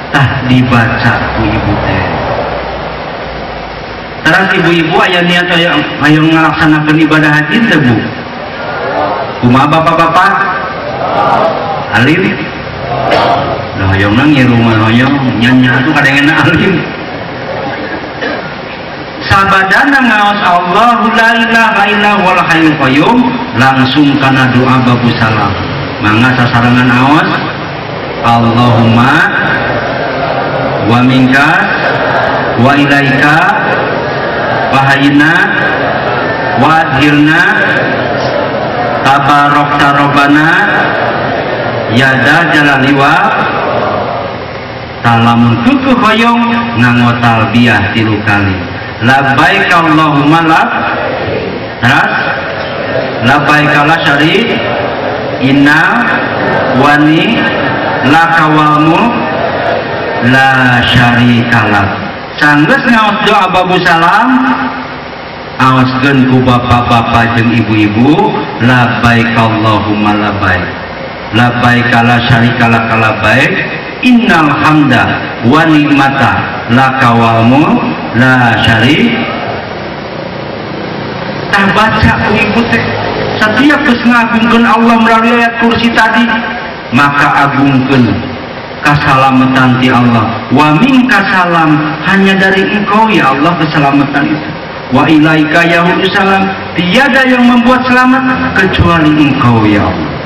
tah dibaca ku ibu teh. Terus ibu-ibu aya niat aya ngalaksanakeun ibadah haji teh Bu? Kumaha bapak-bapak? Alim? Nah hoyongna ngiru mah hoyong nya atuh kadengena alim. Sabadana ngaos Allahu la ilaha illa huwal hayyul qayyum langsung kana doa babu salam. Mangga sasarangan aos Allahumma wa minka wa ilaika wa hayna wa adhirna tabarakta rabbana yada jalali wa talamun kuku hoyong ngangotal biah 3 kali. Labbaik Allahumma lak terus labbaik la syari inna wani lakawalmu la syarikalah. Sanggeus ngaos doa babu salam aoskeun ku bapak-bapak jeung ibu-ibu labbaik Allahumma labbaik labbaik la syarikalah labbaik innal hamda wa ni'mata lakawalmu la syari. Tah baca ku ibu teh setiap geus ngagungkeun Allah melalui ayat kursi tadi maka agungkeun keselamatan ti Allah. Wa minka salam, hanya dari engkau ya Allah keselamatan itu. Wa ilaika yahudu salam, tiada yang membuat selamat kecuali engkau ya Allah.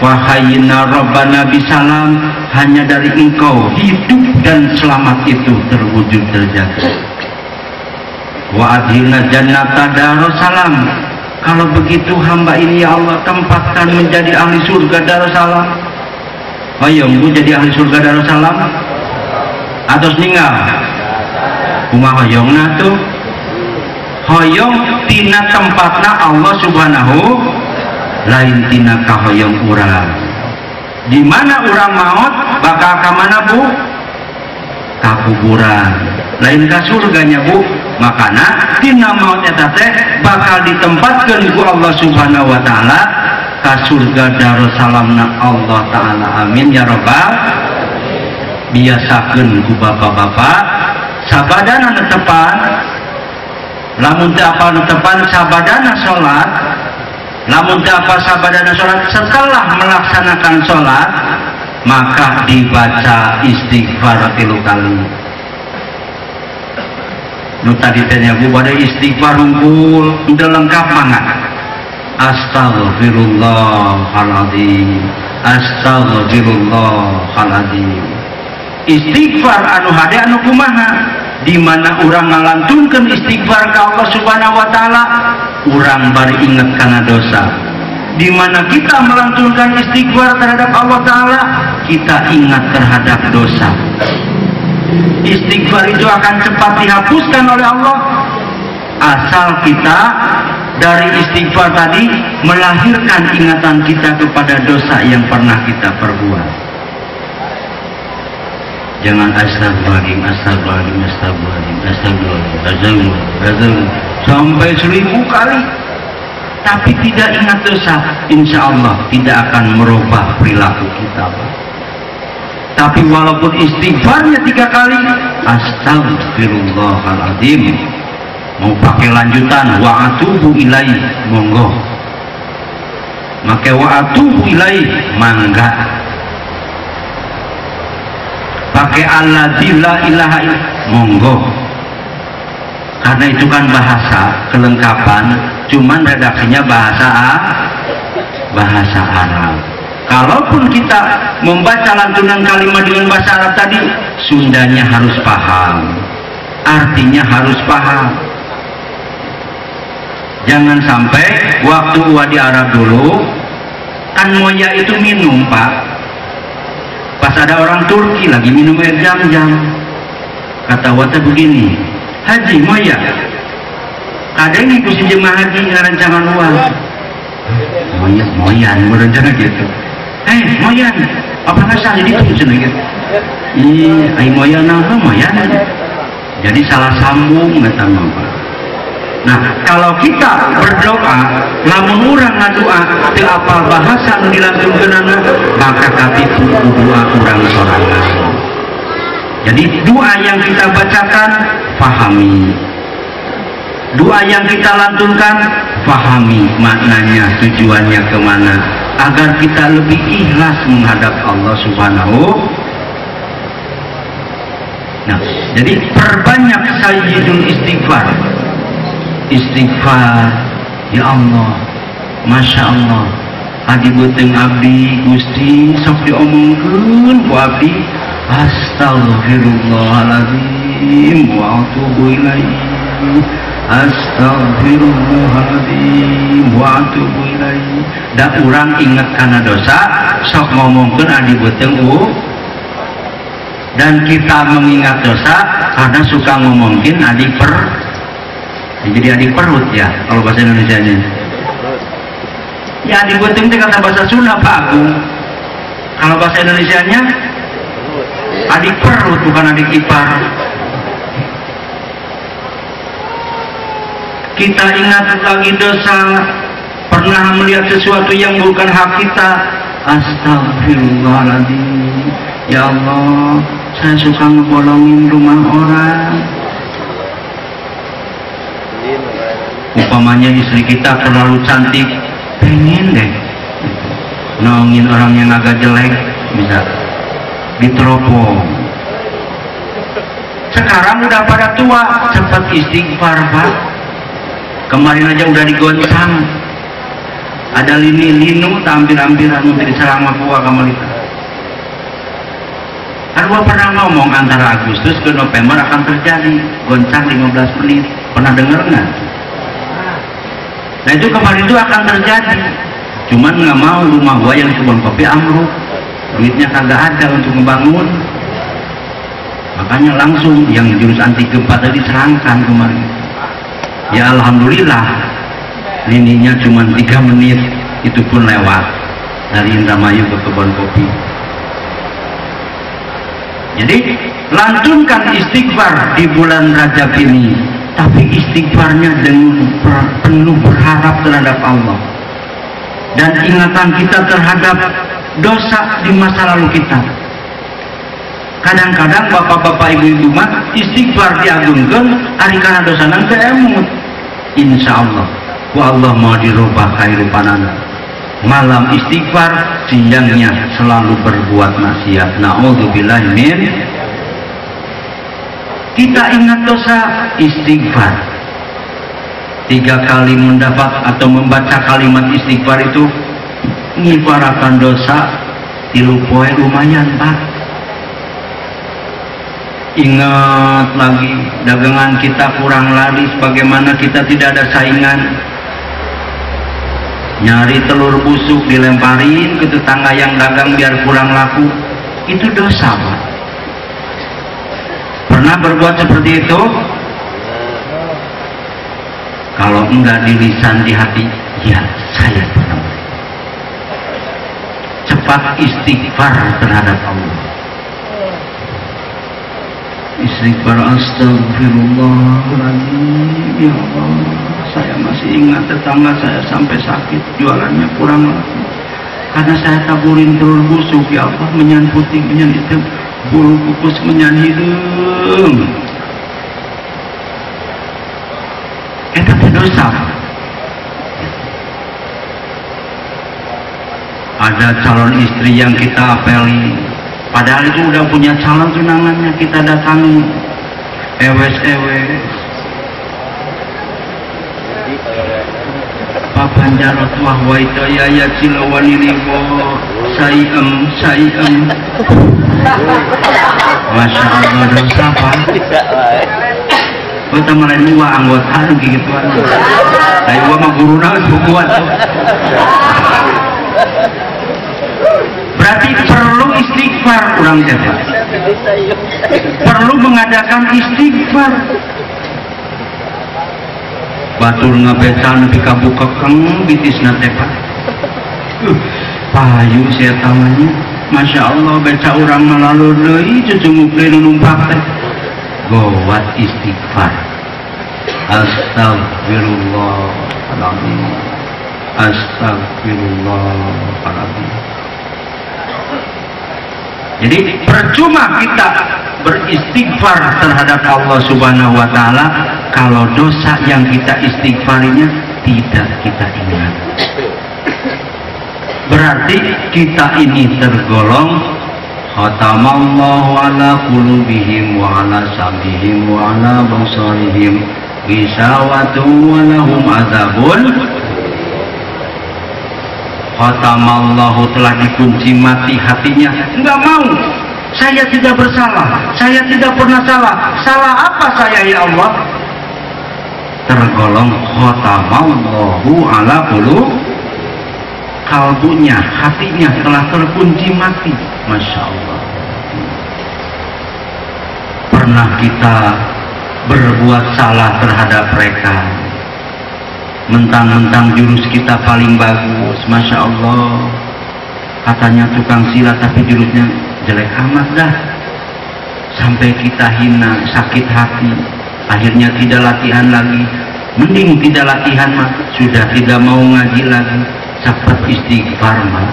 Wa hayyina rabbana bisalam, hanya dari engkau hidup dan selamat itu terwujud terjaga. Wa adhilna jannata darussalam, kalau begitu hamba ini ya Allah tempatkan menjadi ahli surga Darussalam. Hoyong Bu jadi ahli surga Darussalam atos ninggal kumaha hoyongna tuh hoyong tina tempatna Allah subhanahu lain tina kahoyong urang. Di mana urang maut bakal ka mana Bu? Ka kuburan, lain ka surganya Bu. Makana tina maut eta teh bakal ditempatkeun ku Allah subhanahu wa ta'ala ka surga Darussalamna Allah ta'ala. Amin ya rabbal. Biasakeun ku bapak-bapak sabadana netepan, lamun teu apal netepan sabadana salat, lamun teu apal sabadana salat setelah melaksanakan salat maka dibaca istighfar 3 kali. Nu tadi tanya Bu pada istighfar hungkul udah lengkap banget. Astagfirullahaladzim, astagfirullahaladzim. Istighfar anu hade anu kumaha, di mana urang ngalantunkeun istighfar ka Allah subhanahu wa ta'ala urang bari inget kana dosa. Di mana kita melantunkan istighfar terhadap Allah ta'ala kita ingat terhadap dosa. Istighfar itu akan cepat dihapuskan oleh Allah asal kita dari istighfar tadi melahirkan ingatan kita kepada dosa yang pernah kita perbuat. Jangan astagfirullahaladzim, astagfirullahaladzim, astagfirullahaladzim, astagfirullahaladzim, astagfirullahaladzim sampai 1000 kali tapi tidak ingat dosa, insya Allah tidak akan merubah perilaku kita. Tapi walaupun istighfarnya 3 kali astagfirullahaladzim, mau pakai lanjutan wa atubu ilaih monggo, make wa atubu ilaih mangga, pakai alladzi la ilaha illallah monggo, karena itu kan bahasa kelengkapan, cuman redaksinya bahasa Arab. Kalaupun kita membaca lantunan kalimat dengan bahasa Arab tadi, Sundanya harus paham, artinya harus paham. Jangan sampai waktu di Arab dulu kan moya itu minum Pak, pas ada orang Turki lagi minum air jam-jam, kata wata begini, Haji moya kadang ngikusin jemaah haji ngarancangan uang moyan merencana gitu. Moyan, apa nggak salah itu cina gitu? Iya, moyan apa moyan? Jadi salah sambung nggak tahu apa. Nah, kalau kita berdoa, lamun urang ngadoa, teu apal bahasa nu dilantunkeunana, maka katipu doa urang sorangan. Jadi doa yang kita bacakan pahami, doa yang kita lantunkan pahami maknanya, tujuannya kemana, agar kita lebih ikhlas menghadap Allah Subhanahu. Nah, jadi perbanyak sayyidul istighfar. Istighfar, ya Allah, Masya Allah, adi beuteung abdi Gusti sok diomongkeun ku abdi, astagfirullahaladzim wa atubu ilaihi, astagfirullahaladzim wa atubu ilaihi. Da urang inget kana dosa sok ngomongkeun adi beuteung dan kita mengingat dosa karena suka ngomongin adik jadi adik perut ya kalau bahasa Indonesia nya ya, adik beuteung teh kata bahasa Sunda Pak Agung, kalau bahasa Indonesia nya adik perut bukan adik ipar. Kita ingat lagi dosa, pernah melihat sesuatu yang bukan hak kita, astagfirullahaladzim, ya Allah, saya suka ngebolongin rumah orang. Umpamanya istri kita terlalu cantik, pengen deh nolongin orang yang agak jelek, bisa diteropong. Sekarang udah pada tua, cepat istighfar Pak. Kemarin aja udah digoncang, ada linu tampil-tampilan untuk diserang makua kamalita. Arwah pernah ngomong antara Agustus ke November akan terjadi goncang 15 menit. Pernah dengar nggak? Nah itu kemarin itu akan terjadi. Cuman nggak mau rumah gua yang kebun kopi ambruk, duitnya kagak ada untuk ngebangun. Makanya langsung yang jurus anti gempa tadi serangkan kemarin. Ya alhamdulillah, lininya cuma 3 menit, itu pun lewat dari Indramayu ke kebun kopi. Jadi lantunkan istighfar di bulan Rajab ini, tapi istighfarnya dengan penuh berharap terhadap Allah dan ingatan kita terhadap dosa di masa lalu kita. Kadang-kadang bapak-bapak ibu-ibu mah istighfar diagungkeun ari kana dosa nang teu emut. Insyaallah ku Allah mau dirubah kairupanana. Malam istighfar, siangnya selalu berbuat maksiat. Na'udzubillahi min. Kita ingat dosa, istighfar. 3 kali mendapat atau membaca kalimat istighfar itu ngiparakan dosa 3 poe lumayan Pak. Ingat lagi dagangan kita kurang laris, bagaimana kita tidak ada saingan, nyari telur busuk dilemparin ke tetangga yang dagang biar kurang laku, itu dosa Pak. Pernah berbuat seperti itu? Kalau enggak di lisan, di hati, ya saya pernah. Cepat istighfar terhadap Allah. Istighfar, astagfirullahaladzim, ya Allah, saya masih ingat tetangga saya sampai sakit, jualannya kurang laku karena saya taburin telur busuk, ya Allah, menyan putih, menyan hitam, bulu kukus, menyan hidung. Itu dosa. Ada calon istri yang kita apeli, padahal itu udah punya calon tunangannya, kita datangi, ewes-ewes, papanjarot wahwaita ya cilawaniliwo sayem. Masya Allah, dosa Pak. Kita mulai 2 anggota gituan. Dari 2 mah guruna bukuan. Berarti perlu istighfar kurang jaga. Perlu mengadakan istighfar. Batur ngabecan nepi ka bukekeng bitisna teh Pak. Payu saya tamanya. Masya Allah, beca urang malalu deui cucungupkeun numpak teh. Gowat istighfar. Astagfirullahaladzim, astagfirullahaladzim. Jadi percuma kita beristighfar terhadap Allah Subhanahu wa taala kalau dosa yang kita istighfarinya tidak kita ingat. Berarti kita ini tergolong khatamallahu ala qulubihim wa ala sam'ihim wa ala basarihim ghishawatun wa lahum azabun. Khatamallahu telah dikunci mati hatinya, enggak mau. Saya tidak bersalah, saya tidak pernah salah. Salah apa saya ya Allah? Tergolong khatamallahu ala qulub, kalbunya, hatinya telah terkunci mati. Masya Allah. Pernah kita berbuat salah terhadap mereka, mentang-mentang jurus kita paling bagus, Masya Allah, katanya tukang silat tapi jurusnya jelek amat dah, sampai kita hina, sakit hati, akhirnya tidak latihan lagi. Mending tidak latihan mah, sudah tidak mau ngaji lagi, cepat istighfar mah.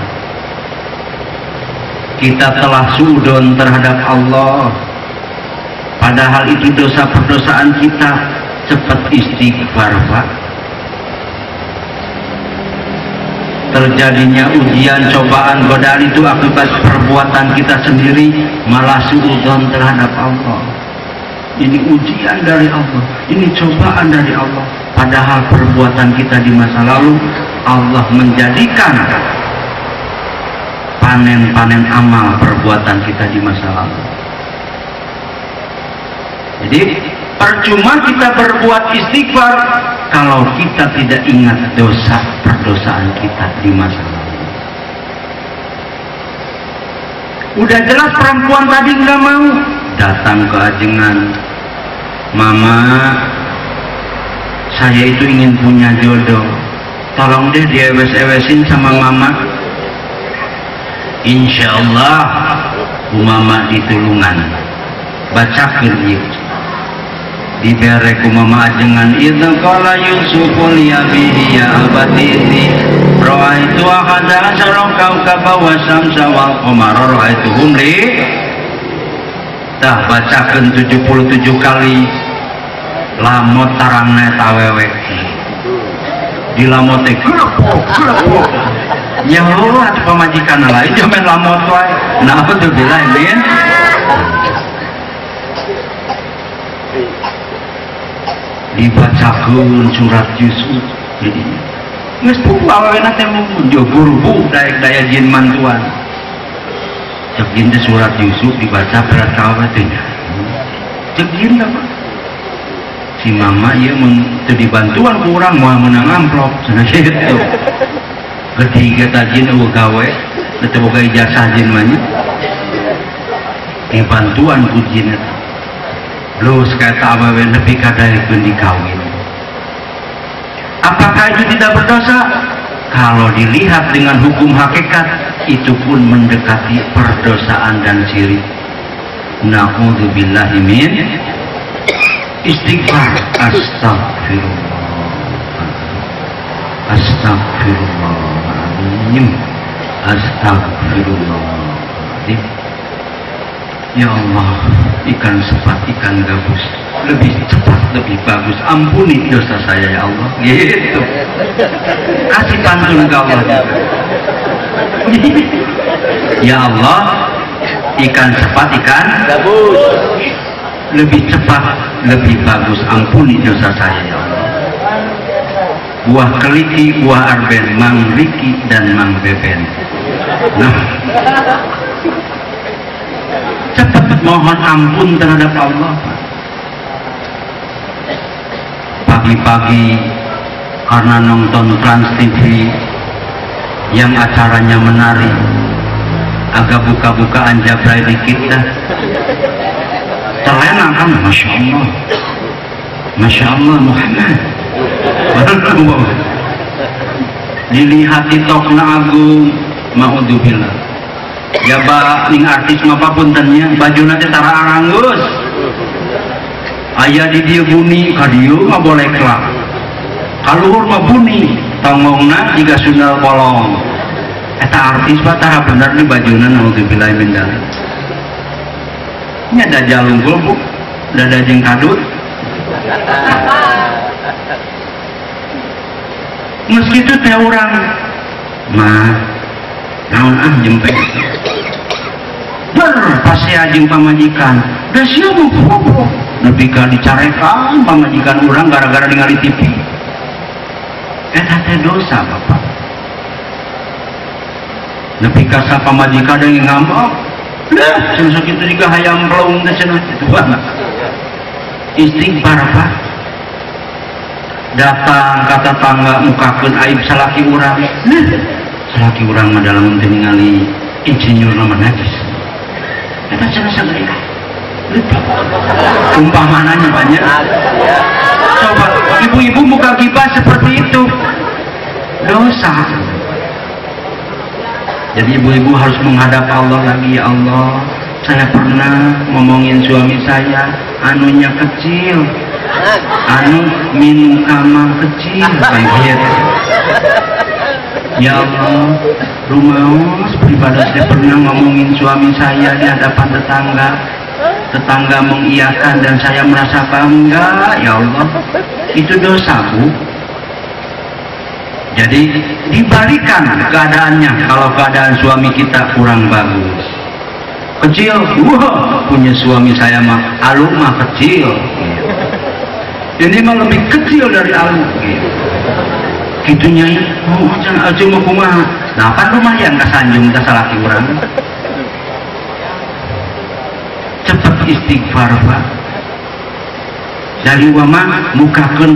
Kita telah suudon terhadap Allah, padahal itu dosa perdosaan kita. Cepat istighfar Pak. Terjadinya ujian, cobaan, godaan itu akibat perbuatan kita sendiri, malah suudon terhadap Allah. Ini ujian dari Allah, ini cobaan dari Allah, padahal perbuatan kita di masa lalu Allah menjadikan panen-panen amal perbuatan kita di masa lalu. Jadi percuma kita berbuat istighfar kalau kita tidak ingat dosa perdosaan kita di masa lalu. Udah jelas perempuan tadi nggak mau datang ke ajengan, Mama, saya itu ingin punya jodoh, tolong deh diewes-ewesin sama Mama. Insya Allah Bu Mama ditulungan, baca kerja diberi ku Mama ajengan. Idza qala Yusuful yabihi ya abatini ra'aitu ahada asyara kawkaba wa syamsa wal qamara ra'aituhum li. Dah bacakan 77 kali lamot tarangna tawewe di lamote gelepok ya Allah atuh pamajikan lain jaman lamot wae. Nah apa tuh bilang min dibacakan surat Yusuf. Jadi geus puguh awena teh munjo burbu daya jin mantuan. Cek jin teh surat Yusuf dibaca berat kawa teh. Cek jin apa? Si Mama ieu mun teu dibantuan ku urang moal meunang amplop cenah kitu. Gede kata jin eueuh gawe teu boga ijazah jin mah nya. Dibantuan ku jin eta. Lus kata awewe nepi ka daekeun dikawin. Apakah itu tidak berdosa? Kalau dilihat dengan hukum hakikat, itu pun mendekati perdosaan dan syirik. Na'udzubillahi min istighfar. Astagfirullah, astagfirullahaladzim, astagfirullahaladzim. Ya Allah, ikan sepat, ikan gabus, lebih cepat, lebih bagus. Ampuni dosa saya ya Allah. Gitu. Kasih pantun ke Allah. Ya Allah, ikan sepat, ikan gabus, lebih cepat, lebih bagus. Ampuni dosa saya ya Allah. Buah keliki, buah arben, mang riki dan mang beben. Nah, cepat mohon ampun terhadap Allah. Pagi-pagi karena nonton Trans TV yang acaranya menari, agak buka-bukaan jabrai dikit dah, terlena kan. Masya Allah, Masya Allah Muhammad. Dilihat di tokna agung, ma'udzubillah. Ya ba ning artis mah puntennya bajuna teh tara aranggeus. Aya di dieu buni ka dieu mah boleh kelak. Kaluhur mah buni, tongongna jiga sundal bolong. Eta artis mah tara bener di bajuna naudzubillah min dzalik. nya dajal unggul bu dada jeung kadut meski itu teh orang mah naon jempek pasti ajeng pamajikan da sia goblok nepi ka dicarekan pamajikan urang gara-gara ningali TV eta teh dosa Bapak nepi ka sa pamajikan deui ngambek dah cenah sakitu juga hayam pelung teh cenah kitu istighfar Pak datang ka tetangga mukakeun aib salaki urang salaki urang mah dalam teh ningali insinyur nama najis eta cenah sagede umpamananya banyak coba ibu-ibu muka gibah seperti itu dosa jadi ibu-ibu harus menghadap Allah lagi ya Allah saya pernah ngomongin suami saya anunya kecil anu minum kamar kecil kan gitu ya Allah rumaos pribadi saya pernah ngomongin suami saya di hadapan tetangga mengiyakan dan saya merasa bangga ya Allah itu dosa Bu jadi dibalikan keadaannya kalau keadaan suami kita kurang bagus kecil wah punya suami saya mah Alu mah kecil ini mah lebih kecil dari Alu gitu nyai oh jangan aja mau kumaha nah kan lumayan kasanjung ka salaki urang cepet istighfar Pak dari wama mukakeun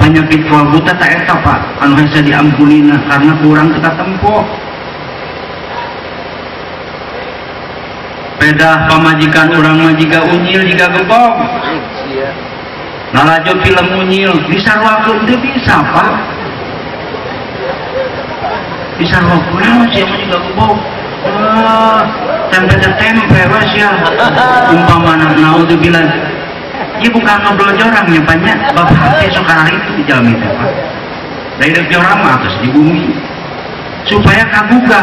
penyakit kalbu tata eta Pak anu hese diampunina karena kurang teka tempo pedah pamajikan urang mah jiga unyil jiga gembong nalajo film unyil disarwakeun teh bisa Pak disarwakeun sih mah jiga gembong tempe wes ya umpamana naudzubillah ieu bukan ngobrol jorangnya banyak bapak teh sok hari itu di jalan itu Pak dari jorang mah atas di bumi supaya kabuka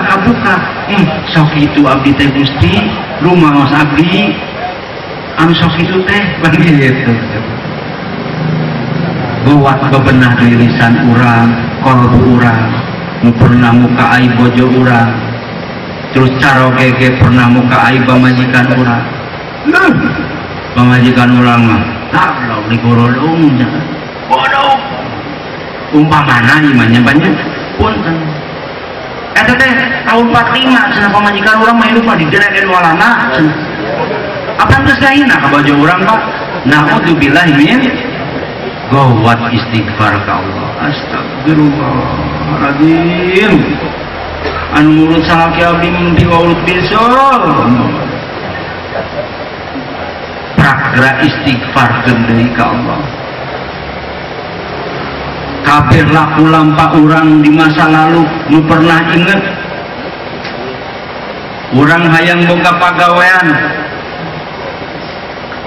sok itu abdi teh Gusti rumaos abdi anu sok itu teh begitu buat bebenah di lisan urang kalbu urang nu pernah muka aib bojo urang terus caro gege pernah muka aib pamajikan urang pamajikan urang mah tablok digorodong bodoh umpamana imannya banyak punten eta teh tahun 45 cenah pamajikan urang mah hidup mah digerekeun walana apa geus gaina ka bojo urang Pak naudzubillah min gawat istighfar ka Allah astagfirullahaladzim anu mulut salaki abdi mimpi wa ulut bisol pragra istighfar deui ka Allah kafir laku lampa urang di masa lalu nu pernah inget urang hayang boga pagawean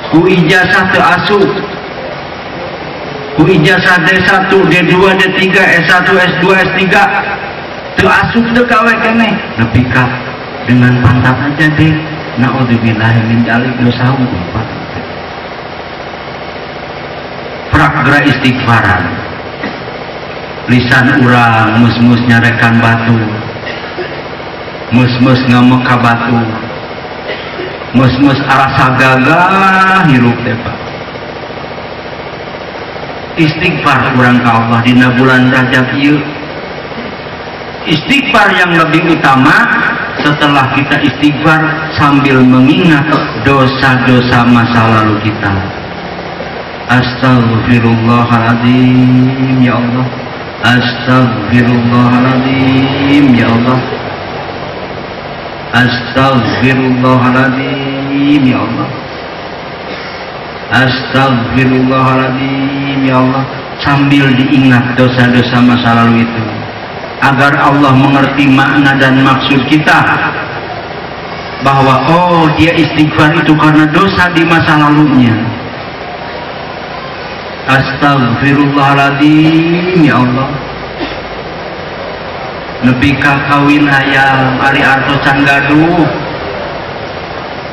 ku ijazah teu asup ku ijazah D1, D2, D3, S1, S2, S3 teu asup teu gawe keneh nepi ka dengan pantat aja deh naudzubillah min dzalik dosa Pak pragra istighfaran lisan urang mus-mus nyarekan batu mus-mus ngamek ka batu mus-mus arasa gagah hirup teh Pak istighfar urang ka Allah dina bulan Rajab ieu istighfar yang lebih utama setelah kita istighfar sambil mengingat dosa-dosa masa lalu kita astagfirullahaladzim ya Allah astagfirullahaladzim ya Allah astagfirullahaladzim ya Allah astagfirullahaladzim ya Allah sambil diingat dosa-dosa masa lalu itu agar Allah mengerti makna dan maksud kita bahwa oh dia istighfar itu karena dosa di masa lalunya. Astagfirullahaladzim ya Allah nepi ka kawin hayang ari arto can gaduh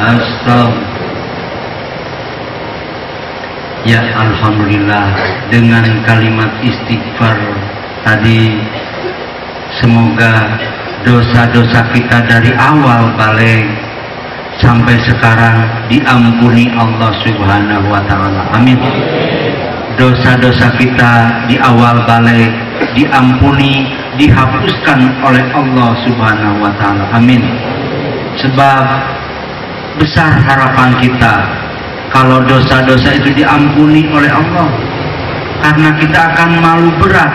Astagfirullah. Ya alhamdulillah, dengan kalimat istighfar tadi semoga dosa-dosa kita dari awal balik sampai sekarang diampuni Allah Subhanahu wa taala. Amin. Dosa-dosa kita di awal balik diampuni, dihapuskan oleh Allah Subhanahu wa taala. Amin. Sebab besar harapan kita kalau dosa-dosa itu diampuni oleh Allah, karena kita akan malu berat,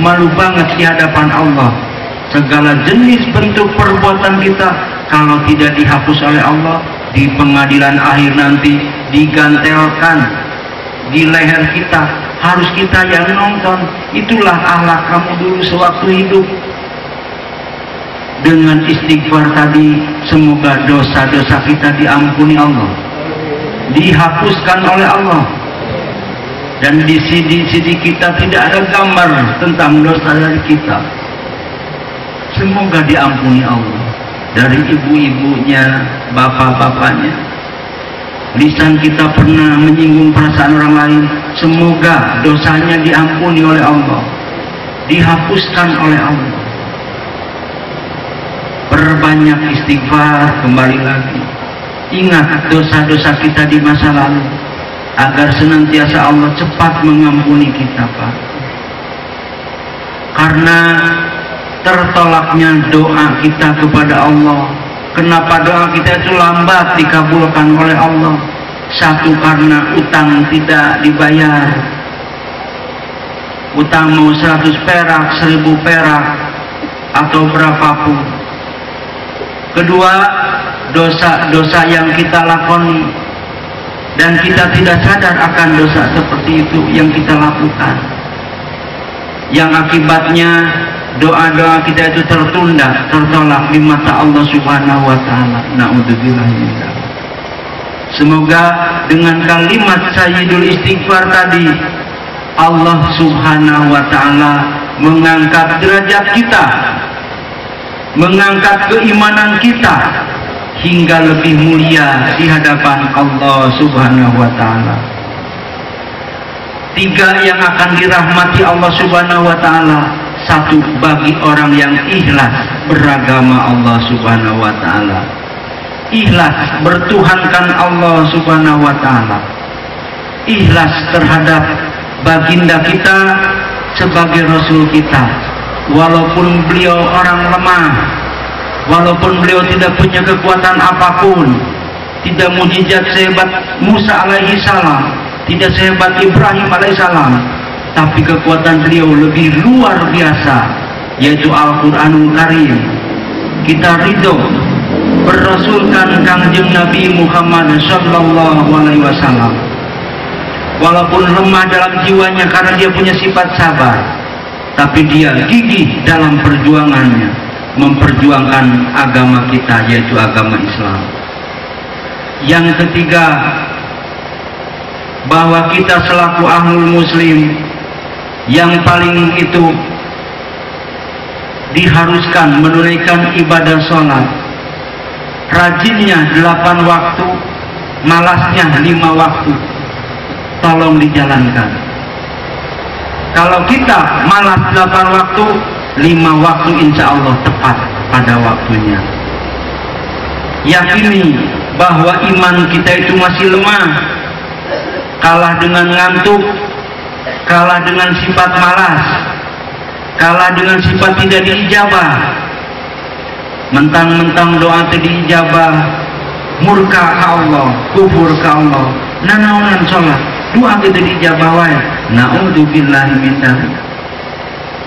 malu banget di hadapan Allah. Segala jenis bentuk perbuatan kita kalau tidak dihapus oleh Allah, di pengadilan akhir nanti digantelkan di leher kita, harus kita yang nonton. Itulah akhlak kamu dulu sewaktu hidup. Dengan istighfar tadi, semoga dosa-dosa kita diampuni Allah, dihapuskan oleh Allah, dan di CD kita tidak ada gambar tentang dosa dari kita. Semoga diampuni Allah, dari ibu-ibunya, bapak-bapaknya. Lisan kita pernah menyinggung perasaan orang lain, semoga dosanya diampuni oleh Allah, dihapuskan oleh Allah. Perbanyak istighfar, kembali lagi. Ingat dosa-dosa kita di masa lalu, agar senantiasa Allah cepat mengampuni kita, Pak. Karena tertolaknya doa kita kepada Allah. Kenapa doa kita itu lambat dikabulkan oleh Allah? Satu, karena utang tidak dibayar. Utang mau 100 perak, 1000 perak, atau berapapun. Kedua, dosa-dosa yang kita lakoni dan kita tidak sadar akan dosa seperti itu yang kita lakukan, yang akibatnya doa-doa kita itu tertunda, tertolak di mata Allah Subhanahu wa taala. Naudzubillah min dzalik. Semoga dengan kalimat sayyidul istighfar tadi, Allah Subhanahu wa taala mengangkat derajat kita, mengangkat keimanan kita hingga lebih mulia di hadapan Allah Subhanahu wa taala. 3 yang akan dirahmati Allah Subhanahu wa taala. 1, bagi orang yang ikhlas beragama Allah Subhanahu wa taala. Ikhlas bertuhankan Allah Subhanahu wa taala. Ikhlas terhadap baginda kita sebagai rasul kita. Walaupun beliau orang lemah, walaupun beliau tidak punya kekuatan apapun, tidak mujizat sehebat Musa alaihi salam, tidak sehebat Ibrahim alaihi salam, tapi kekuatan beliau lebih luar biasa, yaitu Al-Quranul Karim. Kita ridho berasulkan Kangjeng Nabi Muhammad sallallahu alaihi wasallam, walaupun lemah dalam jiwanya karena dia punya sifat sabar, tapi dia gigih dalam perjuangannya, memperjuangkan agama kita, yaitu agama Islam. Yang ketiga, bahwa kita selaku ahlul muslim yang paling itu diharuskan menunaikan ibadah sholat, rajinnya 8 waktu, malasnya 5 waktu, tolong dijalankan. Kalau kita malas 8 waktu, 5 waktu insya Allah tepat pada waktunya. Yakini bahwa iman kita itu masih lemah, kalah dengan ngantuk, kalah dengan sifat malas, kalah dengan sifat tidak diijabah. Mentang-mentang doa tidak diijabah, murka ke Allah, kufur ke Allah, nanaonan sholat, doa tidak diijabah wae. Naudzubillahi min dzalik.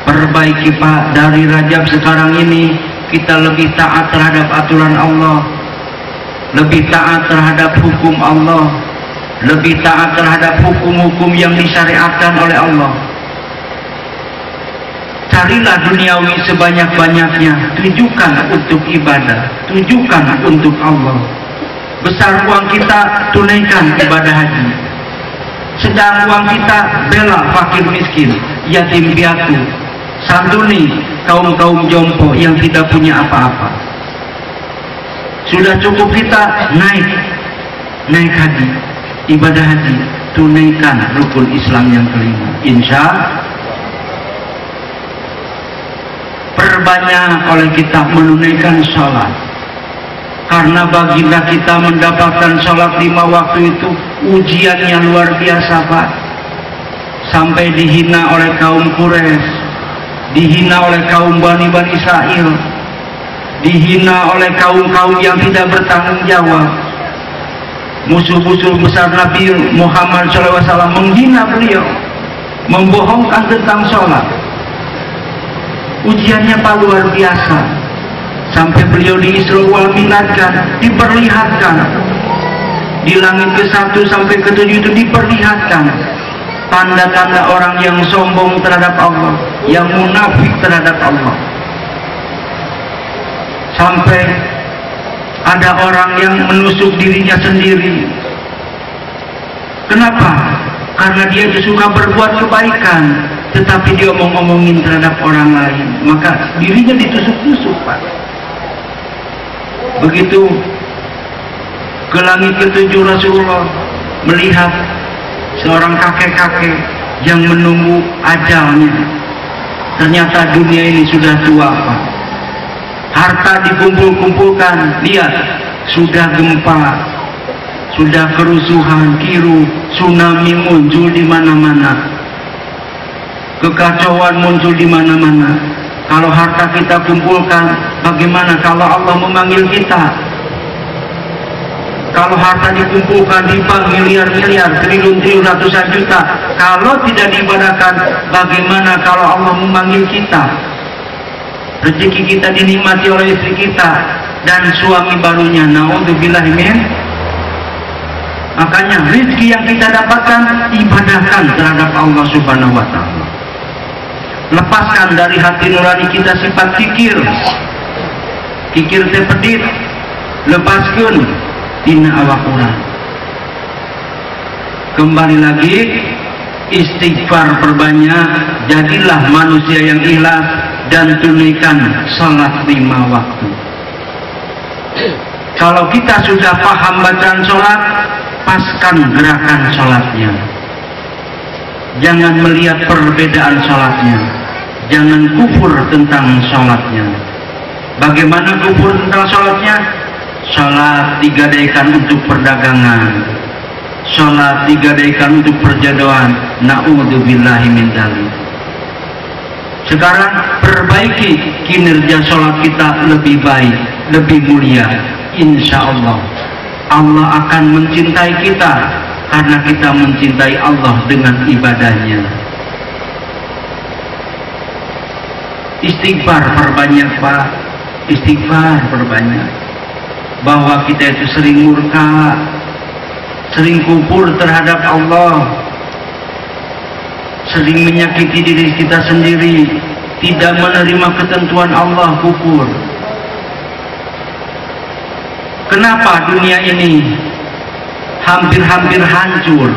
Perbaiki Pak, dari Rajab sekarang ini kita lebih taat terhadap aturan Allah, lebih taat terhadap hukum Allah, lebih taat terhadap hukum-hukum yang disyariatkan oleh Allah. Carilah duniawi sebanyak-banyaknya, tujukan untuk ibadah, tujukan untuk Allah. Besar uang kita, tunaikan ibadah haji. Sedang uang kita, bela fakir miskin, yatim piatu, santuni kaum-kaum jompo yang tidak punya apa-apa. Sudah cukup kita naik haji, ibadah haji, tunaikan rukun Islam yang kelima. Insya perbanyak oleh kita menunaikan sholat, karena baginda kita mendapatkan sholat 5 waktu itu ujiannya luar biasa Pak. Sampai dihina oleh kaum Quraisy, dihina oleh kaum Bani Israel, dihina oleh kaum-kaum yang tidak bertanggung jawab. Musuh-musuh besar Nabi Muhammad SAW menghina beliau, membohongkan tentang sholat. Ujiannya Pak luar biasa. Sampai beliau di Isra wal Mi'rajkan, diperlihatkan di langit ke-1 sampai ke-7 itu diperlihatkan tanda-tanda orang yang sombong terhadap Allah, yang munafik terhadap Allah. Sampai ada orang yang menusuk dirinya sendiri. Kenapa? Karena dia suka berbuat kebaikan, tetapi dia omong-omongin terhadap orang lain, maka dirinya ditusuk-tusuk Pak. Begitu ke langit ke-7 Rasulullah melihat seorang kakek-kakek yang menunggu ajalnya. Ternyata dunia ini sudah tua Pak. Harta dikumpul-kumpulkan, lihat sudah gempa, sudah kerusuhan, kiru, tsunami muncul di mana-mana, kekacauan muncul di mana-mana. Kalau harta kita kumpulkan, bagaimana kalau Allah memanggil kita? Kalau harta dikumpulkan di bank miliar-miliar, triliun-triliun, ratusan juta, kalau tidak diibadahkan, bagaimana kalau Allah memanggil kita? Rezeki kita dinikmati oleh istri kita dan suami barunya, naudzubillah min. Makanya rezeki yang kita dapatkan, ibadahkan terhadap Allah Subhanahu wa Ta'ala. Lepaskan dari hati nurani kita sifat kikir teh pedit, lepaskan dina awak urang. Kembali lagi, istighfar perbanyak, jadilah manusia yang ikhlas dan tunaikan salat 5 waktu. Kalau kita sudah paham bacaan salat, paskan gerakan salatnya. Jangan melihat perbedaan salatnya, jangan kufur tentang salatnya. Bagaimana kufur tentang salatnya? Salat digadaikan untuk perdagangan, salat digadaikan untuk perjodohan. Naudzubillahi min dzalik. Sekarang perbaiki kinerja salat kita lebih baik, lebih mulia. Insya Allah Allah akan mencintai kita karena kita mencintai Allah dengan ibadahnya. Istighfar perbanyak Pak, istighfar perbanyak. Bahwa kita itu sering murka, sering kufur terhadap Allah, sering menyakiti diri kita sendiri, tidak menerima ketentuan Allah, kufur. Kenapa dunia ini hampir-hampir hancur?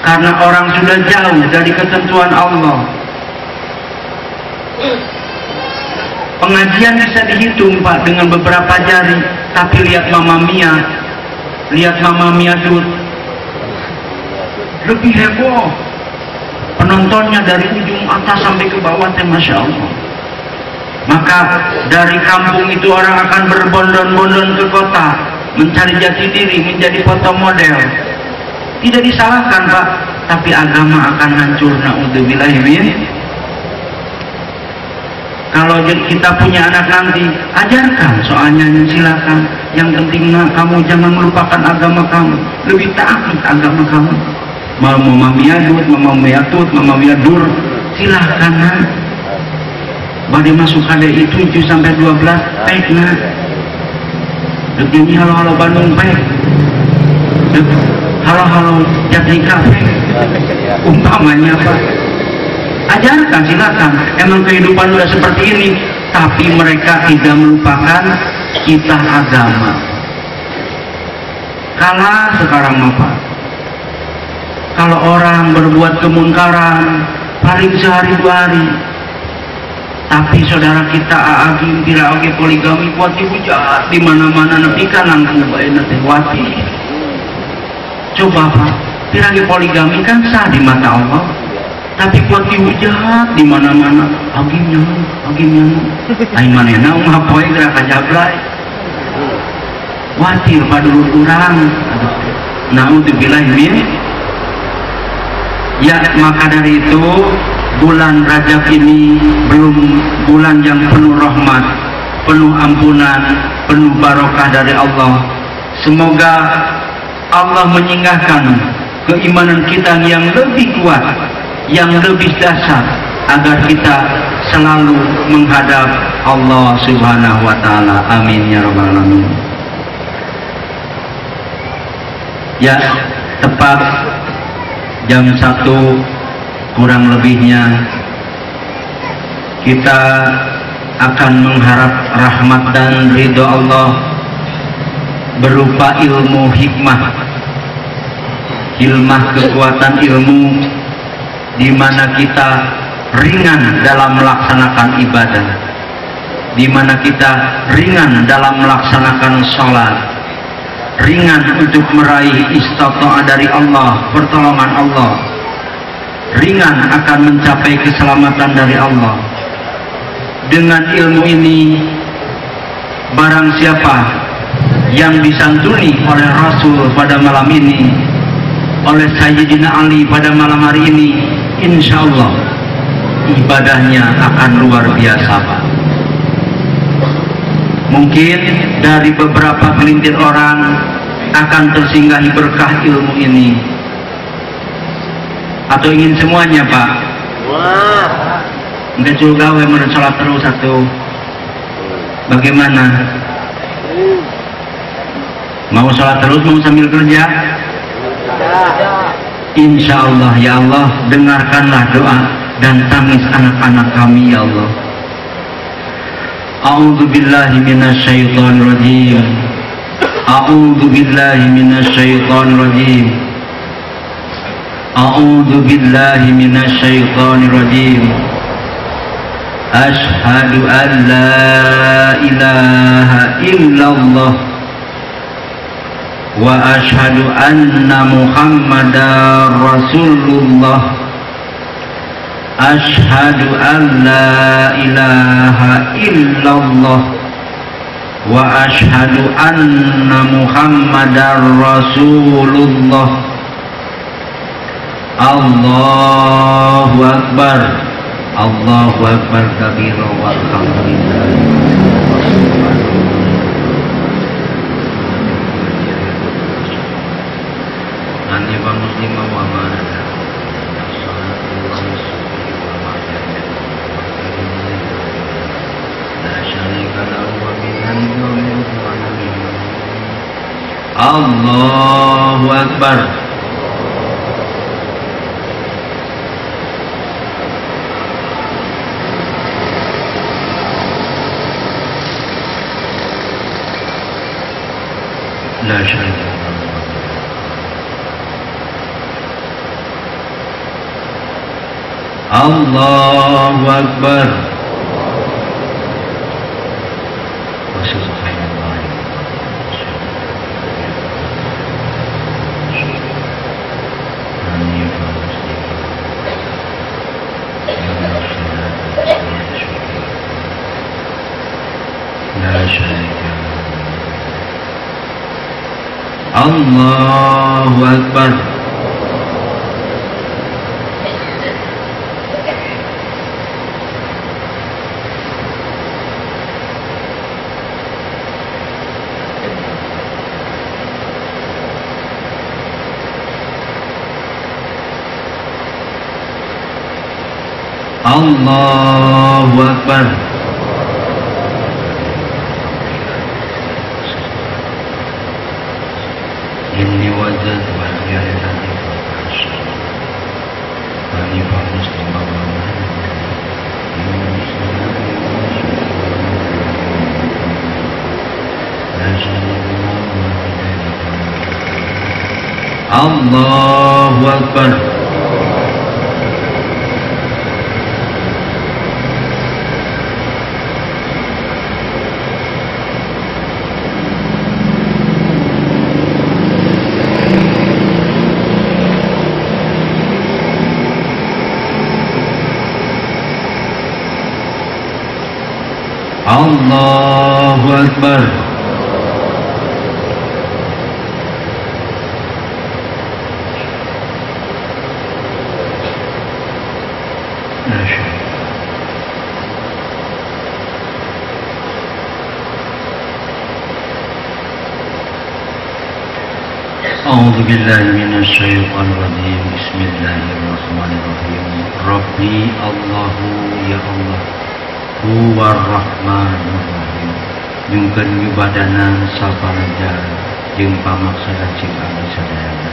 Karena orang sudah jauh dari ketentuan Allah. Pengajian bisa dihitung Pak dengan beberapa jari, tapi lihat Mama Mia, lihat Mama Mia Dut, lebih heboh. Penontonnya dari ujung atas sampai ke bawah, Masya Allah. Maka dari kampung itu orang akan berbondon-bondon ke kota, mencari jati diri, menjadi foto model. Tidak disalahkan Pak, tapi agama akan hancur. Naudzubillahi min. Kalau kita punya anak nanti, ajarkan soalnya, silakan. Yang penting kamu jangan melupakan agama kamu, lebih taat agama kamu. Mau Mama Miadut, Mama Miatut, Mama Miadur, silahkan nah. Bade masuk kade itu 7 sampai 12 pek nah. Begini halo-halo Bandung pek. Halo-halo Jatika pek. Umpamanya Pak. Ajarkan, silakan. Emang kehidupan udah seperti ini, tapi mereka tidak melupakan kita agama. Kalah sekarang apa? Kalau orang berbuat kemungkaran paling sehari 2 hari, Tapi saudara kita aagim pira oge poligami kuati hujat di mana-mana nepi ka nangku bae teh wati. Coba Pak, pira ge poligami kan sah di mata Allah. Tapi kuati hujat di mana-mana agimnya. Ai manehna mah poe geura kajablay. Wati padulur urang. Naudzubillah min. Ya, maka dari itu bulan Rajab ini belum bulan yang penuh rahmat, penuh ampunan, penuh barokah dari Allah. Semoga Allah menyingkahkan keimanan kita yang lebih kuat, yang lebih dasar, agar kita selalu menghadap Allah Subhanahu wa Ta'ala. Amin ya rabbal alamin. Ya, tepat jam 1 kurang lebihnya kita akan mengharap rahmat dan ridho Allah berupa ilmu hikmah, kekuatan ilmu, di mana kita ringan dalam melaksanakan ibadah, di mana kita ringan dalam melaksanakan sholat, ringan untuk meraih istata'ah dari Allah, pertolongan Allah, ringan akan mencapai keselamatan dari Allah. Dengan ilmu ini, barang siapa yang disantuni oleh Rasul pada malam ini, oleh Sayyidina Ali pada malam hari ini, insya Allah ibadahnya akan luar biasa Pak. Mungkin dari beberapa gelintir orang akan tersinggahi berkah ilmu ini. Atau ingin semuanya Pak? Wah, enggak juga we menurut sholat terus satu. Bagaimana? Mau sholat terus, mau sambil kerja? Insya Allah ya Allah, dengarkanlah doa dan tangis anak-anak kami ya Allah. A'udzu billahi minasyaitonir rajim. A'udzu billahi minasyaitonir rajim. A'udzu billahi minasyaitonir rajim. Asyhadu an la ilaha illallah wa asyhadu anna Muhammadar Rasulullah. Asyhadu an la ilaha illallah wa asyhadu anna Muhammadar Rasulullah. Allahu Akbar. Allahu Akbar kabira walhamdulillah. Ani wa muslimah wa ma'ana. Allahu Akbar. La syarika lahu. Allahu Akbar. Allahu Akbar. Allahu Akbar. Inni wajad bahagia hati berkasih. Hanifah muslimah Allahu Akbar. Akbar. A'udzu billahi minasyaitonir rajim. Bismillahirrahmanirrahim. Rabbi Allahu ya Allah. Huwar Rahmanur Rahim. Nyungkeun ibadanan sabaraja jeung pamaksana cing abdi sadayana.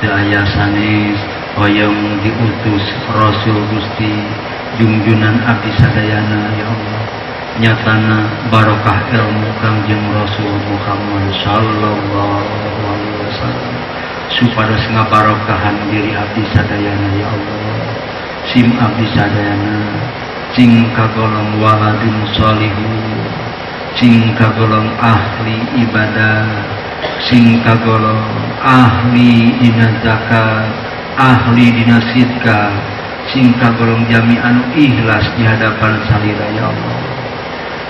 Teu aya sanes hoyong diutus Rasul Gusti junjunan abdi sadayana ya Allah. Nyatana barokah ilmu Kangjeng Rasul Muhammad sallallahu alaihi wasallam supados ngabarokahan diri abdi sadayana ya Allah. Sim abdi sadayana cing kagolong waladun sholihun, cing kagolong ahli ibadah, cing kagolong ahli dina zakat, ahli dina sidqa, cing kagolong jami anu ikhlas di hadapan salira ya Allah.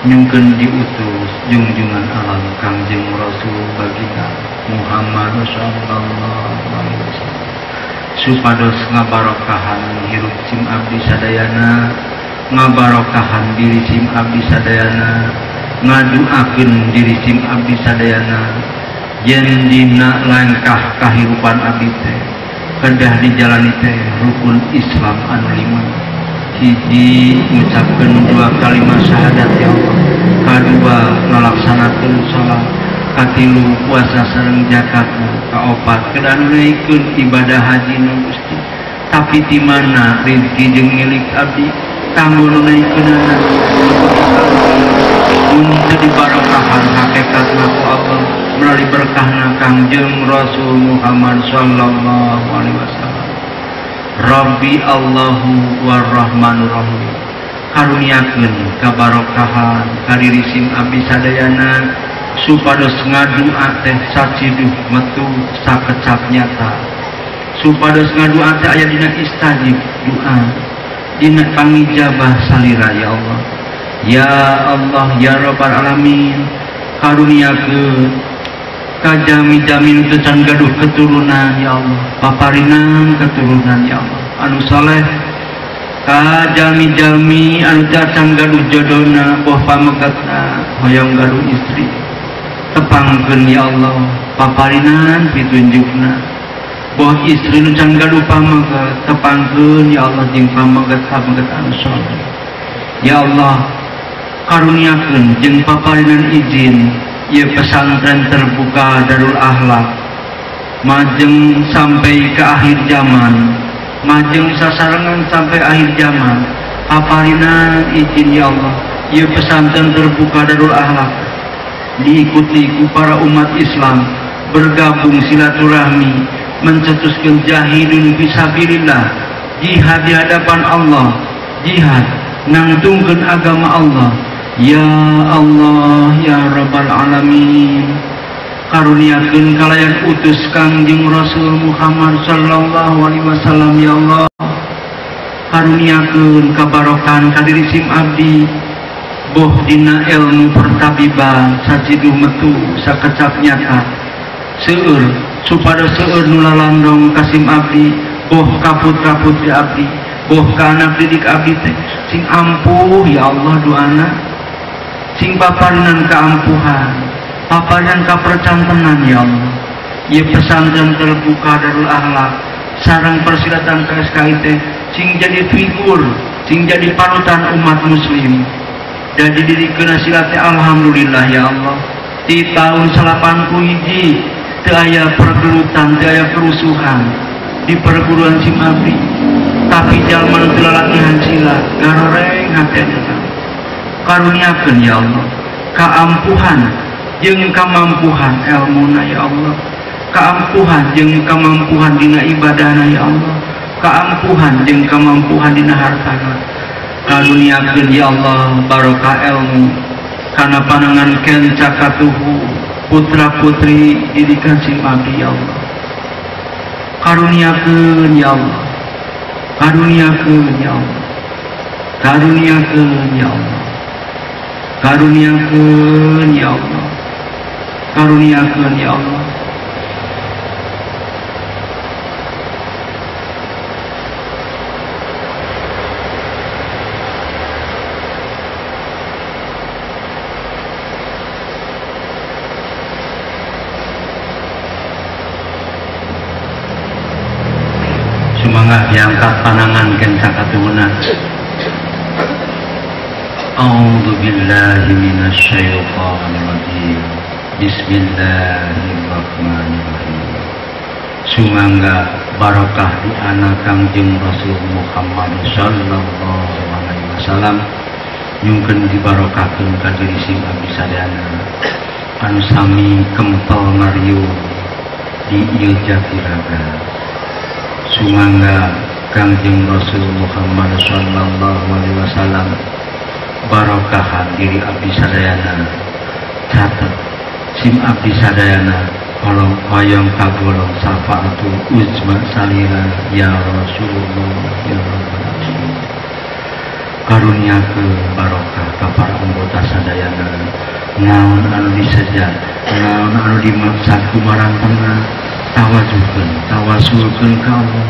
Nyungkeun diutus junjungan alam Kangjeng Rasul baginda Muhammad sallallahu alaihi wasallam supados ngabarokahan hirup sim abdi sadayana, ngabarokahan diri sim abdi sadayana, ngaduakeun diri sim abdi sadayana yen dina langkah kahirupan abdi teh kedah dijalani teh rukun Islam anu 5. Hiji ngucapkeun 2 kalimat syahadat ya Allah, kadua ngalaksanakeun salat, katilu puasa sareng zakat, kaopat kedanuneikeun ibadah haji nu Gusti. Tapi di mana rezeki jeung milik abdi kanggo nunaikeunana mun teu dibarokahan hakikatna ku Allah melalui berkahna Kangjeng Rasul Muhammad sallallahu alaihi wasallam. Rabbi Allahu Warrahmanur Rahim. Karuniakeun kabarokahan ka diri sim abdi sadayana supados ngadua teh saciduh metu sakecap nyata, supados ngadua teh aya dina istajib doa, dina pangijabah salira ya Allah. Ya Allah ya Rabbal alamin, karuniakeun kajami-jami teu can gaduh keturunan ya Allah, paparinan keturunan ya Allah anu saleh, kajami-jami anu teu can gaduh jodona boh pamegatna hoyong gaduh istri, tepangkeun ya Allah paparinan pitunjukna, boh istri nu can gaduh pamegat tepangkeun ya Allah jeung pamegat anu saleh ya Allah. Karuniakeun jeung paparinan izin ieu pesantren terbuka Darul Akhlak majeng sampai ke akhir zaman, majeng sasarengan sampai akhir zaman. Paparinan izin ya Allah ieu pesantren terbuka Darul Akhlak diikuti ku para umat Islam, bergabung silaturahmi, mencetuskeun jahidun fisabilillah, jihad di hadapan Allah, jihad nangtungkeun agama Allah. Ya Allah ya Rabbal alamin, karuniakeun kalayan utus Kangjeng Rasul Muhammad sallallahu alaihi wasallam ya Allah. Karuniakeun kabarokan ka diri sim abdi boh dina ilmu pertabiban saciduh metu sakecap nyata seueur supados seueur nu lalandong ka sim abdi boh ka putra-putri abdi, boh ka anak didik abdi teh sing ampuh ya Allah doana, sing paparinan keampuhan, paparinan kepercantenan ya Allah. Ieu pesantren terbuka Darul Akhlak sareng persilatan KSKIT sing jadi figur, sing jadi panutan umat muslim. Dan didirikeun silat alhamdulillah ya Allah. Di tahun 81 teu aya pergelutan, teu aya kerusuhan di perguruan sim abdi. Tapi jalma teu latihan silat garoreng hatena. Karuniakeun ya Allah keampuhan jeung kamampuhan ilmuna ya Allah, keampuhan jeung kamampuhan dina ibadahna ya Allah, keampuhan jeung kamampuhan dina hartana. Karuniakeun ya Allah barokah ilmu kana panangan kenca katuhu putra putri didikan sim abdi ya Allah. Karuniakeun ya Allah, karuniakeun ya Allah, karuniakeun ya Allah. Karuniakeun ya Allah, karuniakeun ya Allah. Semangat diangkat panangan kenca katuhunan. A'udzu billahi minasy syaithanir rajim. Bismillahirrahmanirrahim. Sumangga barokah di anak Kangjeng Rasul Muhammad sallallahu alaihi wasallam nyungkeun dibarokahkeun ka diri sim abdi sadayana anu sami kempel ngarieu di ieu Jatiraga. Sumangga Kangjeng Rasul Muhammad sallallahu alaihi wasallam barokahan diri abdi sadayana, catet sim abdi sadayana kolong hoyong kagolong syafaatul uzma salira ya Rasulullah ya Rabbal alamin. Karuniakeun barokah ka para anggota sadayana, naon anu diseja, naon anu dimaksud kumarantengna, tawajukeun tawasulkeun ka Allah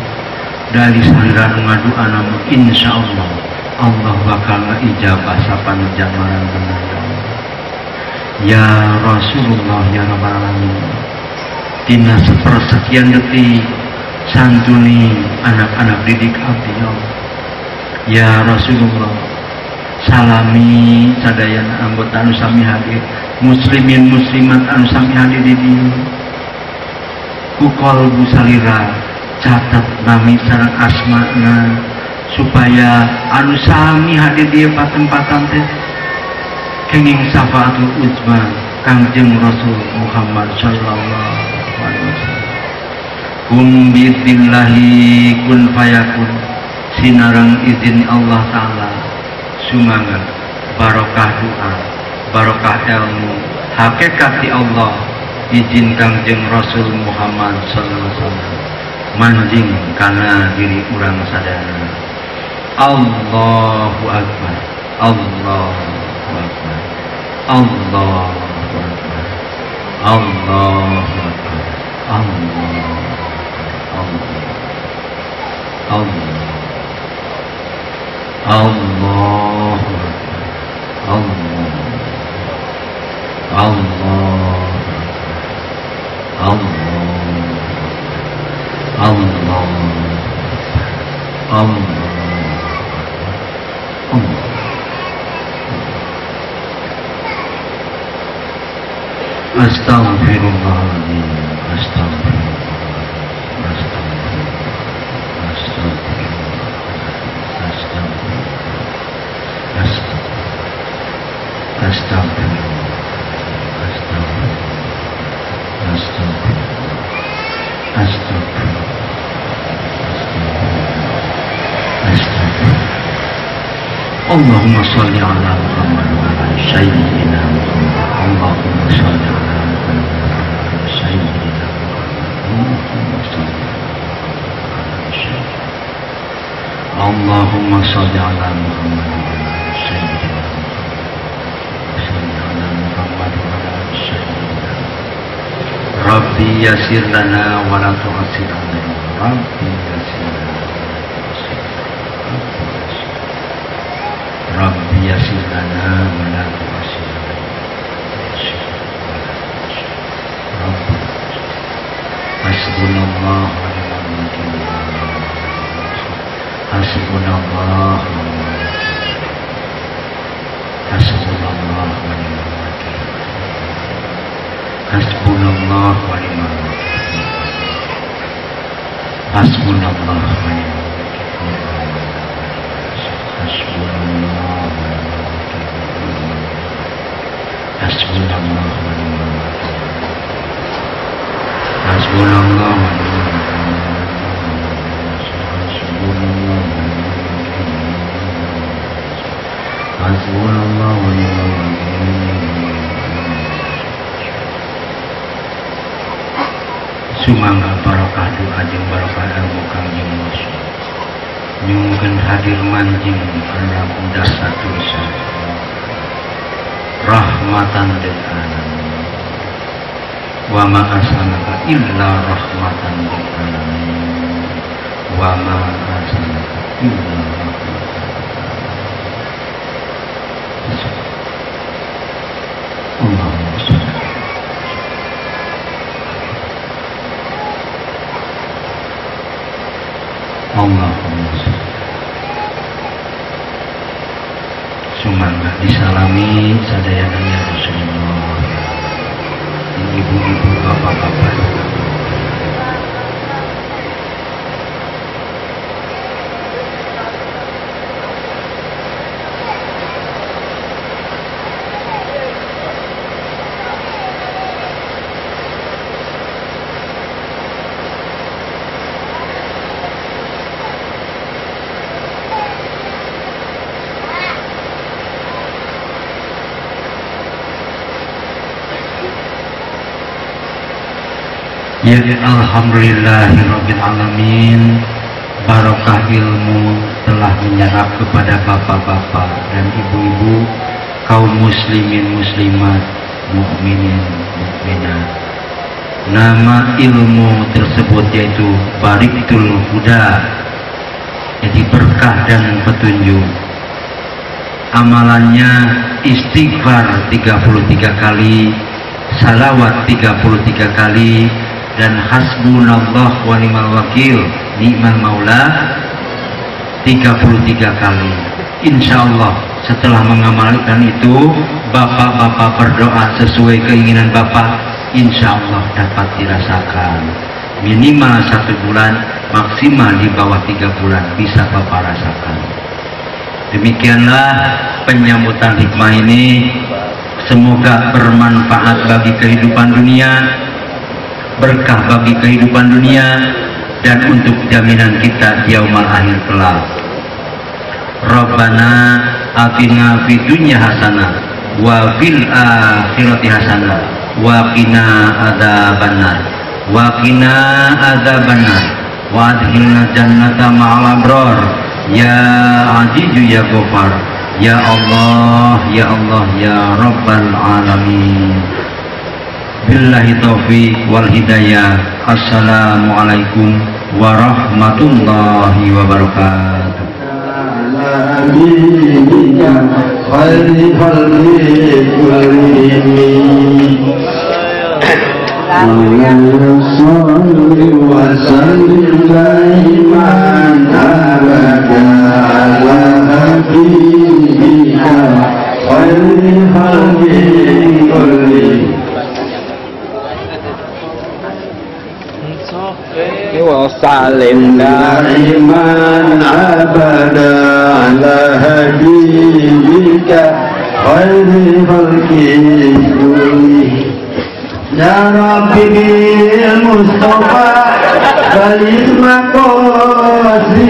dari sandra nu ngaduana insyaallah Allah bakal ijabah sapanu jamaran benar ya Rasulullah ya Rabbal alamin. Dina sepersekian detik santuni anak-anak didik abdi ya Rasulullah, salami sadayana anggota anu sami hadir, muslimin muslimat anu sami hadir di dieu ku qalbu salira, catat nami sareng asmana supaya anu sami hadir di tempatan teh kenging syafaatul uzma Kangjeng Rasul Muhammad sallallahu alaihi wasallam. Kum bidillahi kun fayakun, sinarang izin Allah taala sumangga barokah doa, barokah ilmu, hakikat di Allah izin Kangjeng Rasul Muhammad sallallahu alaihi wasallam manjing kana diri urang sadayana. Allahu Akbar, Allahu Akbar, Allahu Akbar, Allahu Akbar, Allahu Astaghfirullahaladzim, Allahumma sholli ala Muhammad wa ala sayyidina Muhammad. Allahumma sholli ala Muhammad wa ala sayyidina Muhammad. Allahumma sholli ala Muhammad wa ala sayyidina Muhammad wa ala sayyidina. Rabbi yassir lana wa la tu'assir alaina. Rabbi yassir lana. Rabbi yassir lana wa la tu'assir alaina. Hasbunallah wa ni'mal wakil. Hasbunallah wa ni'mal wakil. Hasbunallah wa ni'mal wakil. Hasbunallah wa ni'mal wakil. Hasbunallah wa ni'mal wakil. Hasbunallah wa ni'mal wakil. Hasbunallah wa ni'mal wakil. Hasbunallah wa ni'mal wakil. Hasbunallah wa ni'mal wakil. Sumangga barokah doa jeung barokah ilmu Kangjeng Rasul nyungkeun hadir manjing kana budak satu rahmatan lil alamin. Wa ma arsalnaka illa rahmatan lil alamin. Wa ma arsalnaka illa rahmatan. Allahumma shalli. Allahumma shalli. Sumangga disalami sadayananya Rasulullah, ibu-ibu, bapak-bapak. Ya alhamdulillahirabbil alamin. Barokah ilmu telah menyerap kepada bapak-bapak dan ibu-ibu, kaum muslimin muslimat, mukminin mukminat. Nama ilmu tersebut yaitu Bariktul Huda, jadi berkah dan petunjuk. Amalannya istighfar 33 kali, salawat 33 kali, dan hasbunallah wa ni'mal wakil, ni'mal maula 33 kali. Insya Allah setelah mengamalkan itu, bapak-bapak berdoa sesuai keinginan bapak, insya Allah dapat dirasakan. Minimal 1 bulan, maksimal di bawah 3 bulan bisa bapak rasakan. Demikianlah penyambutan hikmah ini. Semoga bermanfaat bagi kehidupan dunia, berkah bagi kehidupan dunia, dan untuk jaminan kita di yaumul akhir kelak. Rabbana atina fid dunya hasanah wa fil akhirati hasanah wa qina adzabannar wa qina adzabannar wa adkhilna jannata ma'al abrar ya azizu ya ghafar ya Allah ya Allah ya rabbal alamin. Billahi taufiq wal hidayah. Assalamualaikum warahmatullahi wabarakatuh. وسلم دائما أبدا على حبيبك خير خلق كله. يا ربي بالمصطفى بلغ مقاصدنا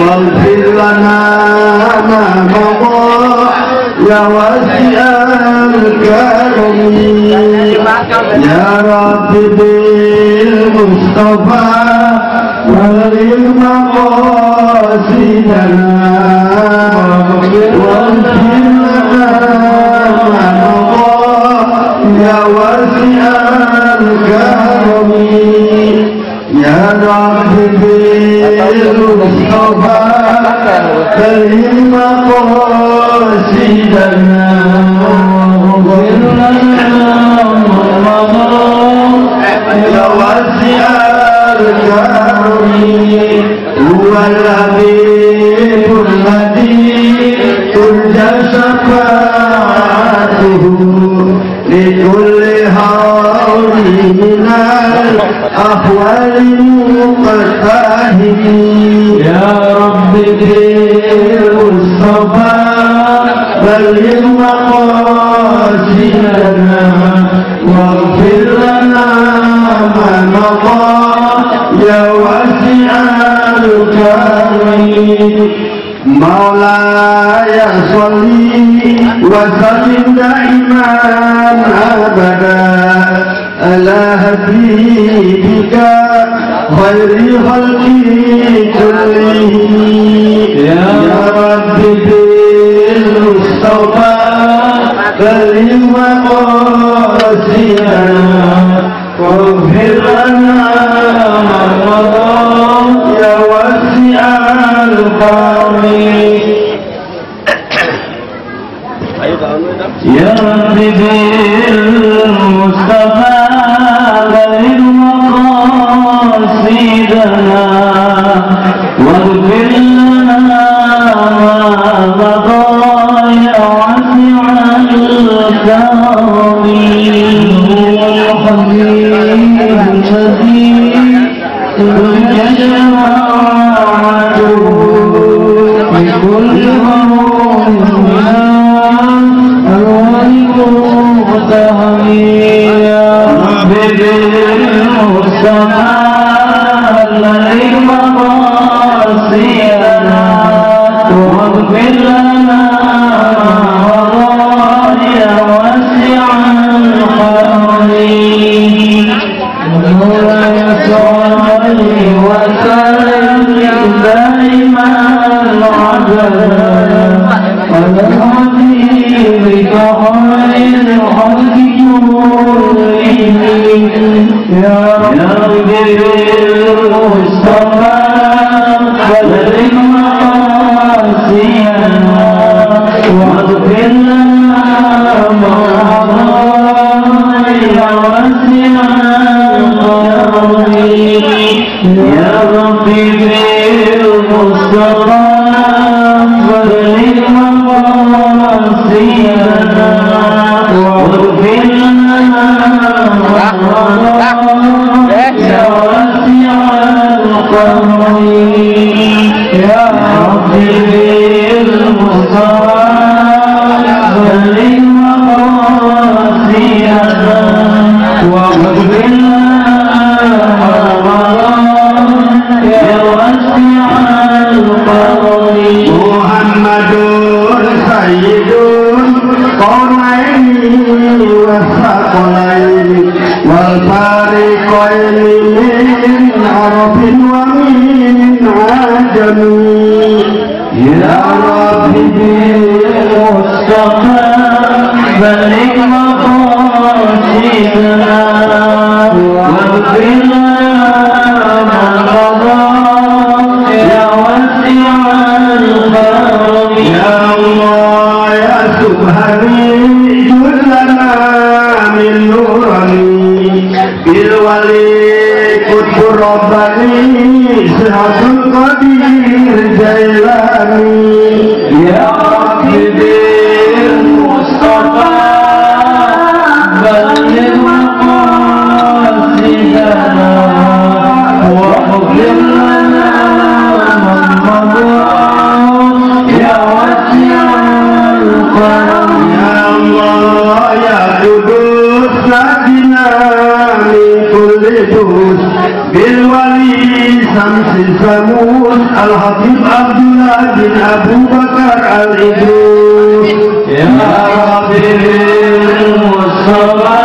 واغفر لنا ما مضى يا واسع الكرم. يا ربي بالمصطفى بلغ مقاصدنا واغفر لنا ما مضى يا واسع الكرم. يا ربي بالمصطفى بلغ مقاصدنا واغفر لنا يا واسع الكرم. هو الحبيب الذي ترجى شفاعته لكل هول من الأحوال المقتحم. يا رب بالمصطفى بلغ مقاصدنا واغفر لنا ما مضى يا واسع الكرم. مولاي صل وسلم دائما ابدا على حبيبك خير خلق كلهم. يا رب بالمصطفى بلغ مقاصدنا واغفر لنا ما مضى يا واسع الكرم يا رب بالمصطفى بلغ مقاصدنا واغفر لنا ما مضى يا واسع الكرم الذي جمعته بكل Al-Habib Abdullah bin Abu Bakar Al-Idrus ya Rabbil Mustafa